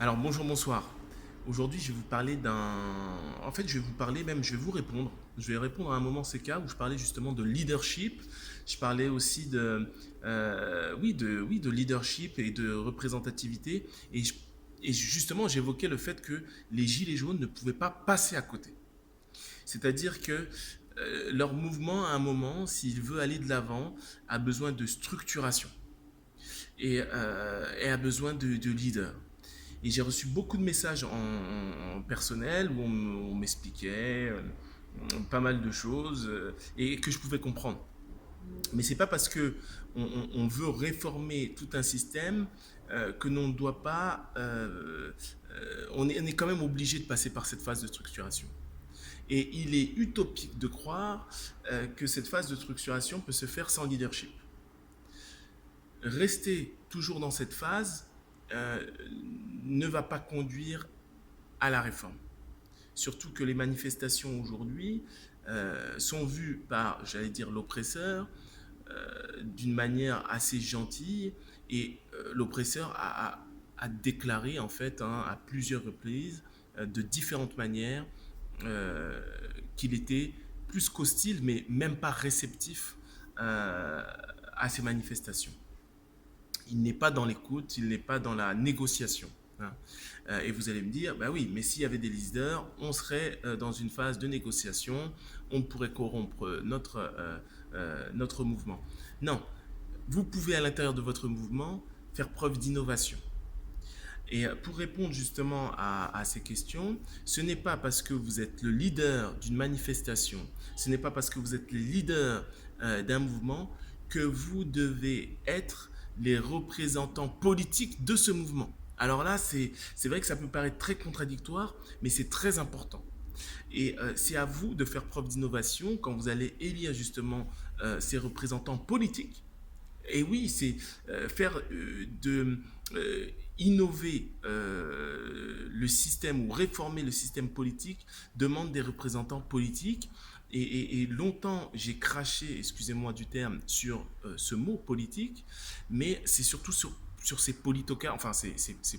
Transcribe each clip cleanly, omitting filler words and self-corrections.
Alors bonjour, bonsoir. Aujourd'hui, je vais vous parler d'un... En fait, je vais vous parler même, je vais vous répondre. Je vais répondre à un moment CK où je parlais justement de leadership. Je parlais aussi oui, de leadership et de représentativité. Et justement, j'évoquais le fait que les Gilets jaunes ne pouvaient pas passer à côté. C'est-à-dire que leur mouvement, à un moment, s'il veut aller de l'avant, a besoin de structuration et a besoin de leaders. Et j'ai reçu beaucoup de messages en personnel où on m'expliquait pas mal de choses et que je pouvais comprendre. Mais c'est pas parce que on veut réformer tout un système que l'on ne doit pas. On est quand même obligé de passer par cette phase de structuration. Et il est utopique de croire que cette phase de structuration peut se faire sans leadership. Rester toujours dans cette phase euh, ne va pas conduire à la réforme. Surtout que les manifestations aujourd'hui sont vues par, j'allais dire, l'oppresseur d'une manière assez gentille et l'oppresseur a déclaré en fait à plusieurs reprises de différentes manières euh, qu'il était plus qu'hostile mais même pas réceptif à ces manifestations. Il n'est pas dans l'écoute, il n'est pas dans la négociation. Hein. Et vous allez me dire, bah oui, mais s'il y avait des leaders, on serait dans une phase de négociation, on pourrait corrompre notre mouvement. Non, vous pouvez à l'intérieur de votre mouvement faire preuve d'innovation. Et pour répondre justement à ces questions, ce n'est pas parce que vous êtes le leader d'une manifestation, ce n'est pas parce que vous êtes le leader d'un mouvement que vous devez être les représentants politiques de ce mouvement. Alors là, c'est vrai que ça peut paraître très contradictoire, mais c'est très important. Et c'est à vous de faire preuve d'innovation quand vous allez élire justement ces représentants politiques. Et oui, c'est faire de innover le système ou réformer le système politique demande des représentants politiques. Et longtemps, j'ai craché, excusez-moi du terme, sur ce mot politique, mais c'est surtout sur ces politocrates, enfin ces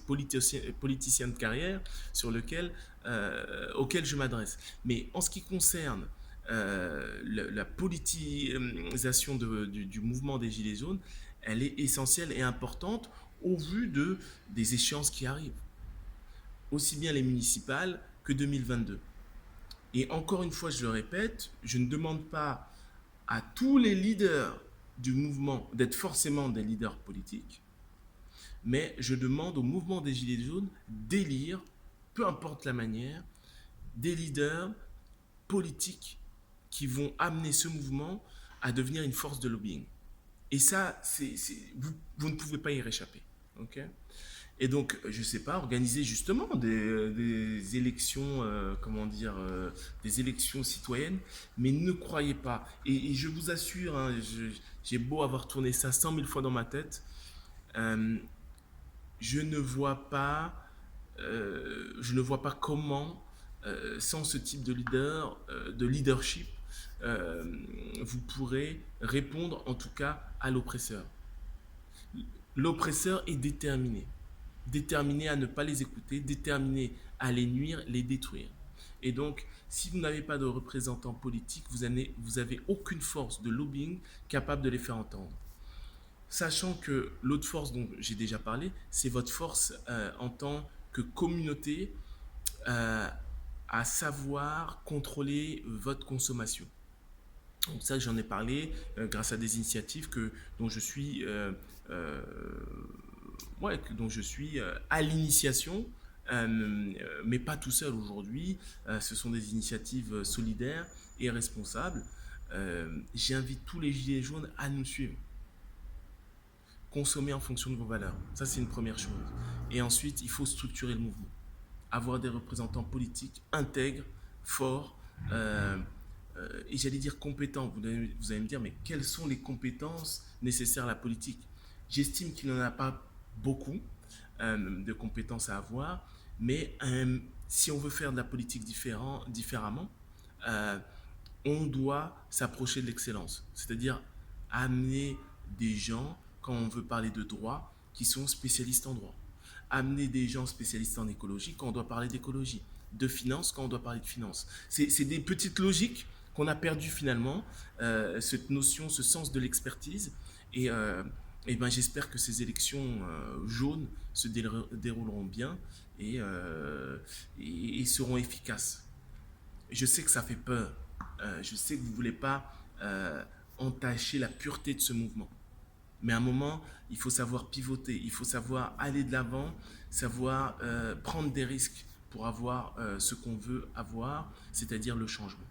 politiciens de carrière auxquels je m'adresse. Mais en ce qui concerne la politisation du mouvement des Gilets jaunes, elle est essentielle et importante au vu des échéances qui arrivent, aussi bien les municipales que 2022. Et encore une fois, je le répète, je ne demande pas à tous les leaders du mouvement d'être forcément des leaders politiques, mais je demande au mouvement des Gilets jaunes d'élire, peu importe la manière, des leaders politiques qui vont amener ce mouvement à devenir une force de lobbying. Et ça, vous ne pouvez pas y réchapper. Ok. Et donc, je ne sais pas, organiser justement des élections, comment dire, des élections citoyennes, mais ne croyez pas. Et je vous assure, hein, j'ai beau avoir tourné ça 100 000 fois dans ma tête, euh, je ne vois pas, je ne vois pas comment, sans ce type de leadership, euh, vous pourrez répondre en tout cas à l'oppresseur. L'oppresseur est déterminé. Déterminé à ne pas les écouter, déterminé à les nuire, les détruire. Et donc, si vous n'avez pas de représentant politique, vous avez aucune force de lobbying capable de les faire entendre. Sachant que l'autre force dont j'ai déjà parlé, c'est votre force en tant que communauté euh, à savoir contrôler votre consommation. Donc ça, j'en ai parlé grâce à des initiatives dont je suis, dont je suis à l'initiation, mais pas tout seul aujourd'hui. Ce sont des initiatives solidaires et responsables. J'invite tous les gilets jaunes à nous suivre. Consommer en fonction de vos valeurs. Ça, c'est une première chose. Et ensuite, il faut structurer le mouvement. Avoir des représentants politiques intègres, forts, et j'allais dire compétents. Vous allez me dire, mais quelles sont les compétences nécessaires à la politique? J'estime qu'il n'en a pas beaucoup de compétences à avoir, mais si on veut faire de la politique différemment, euh, on doit s'approcher de l'excellence, c'est-à-dire amener des gens, quand on veut parler de droit, qui sont spécialistes en droit. amener des gens spécialistes en écologie quand on doit parler d'écologie, de finance quand on doit parler de finance. C'est des petites logiques qu'on a perdues finalement, cette notion, ce sens de l'expertise. Et, et ben, j'espère que ces élections jaunes se dérouleront bien et seront efficaces. Je sais que ça fait peur. Je sais que vous ne voulez pas entacher la pureté de ce mouvement. Mais à un moment, il faut savoir pivoter, il faut savoir aller de l'avant, savoir prendre des risques pour avoir ce qu'on veut avoir, c'est-à-dire le changement.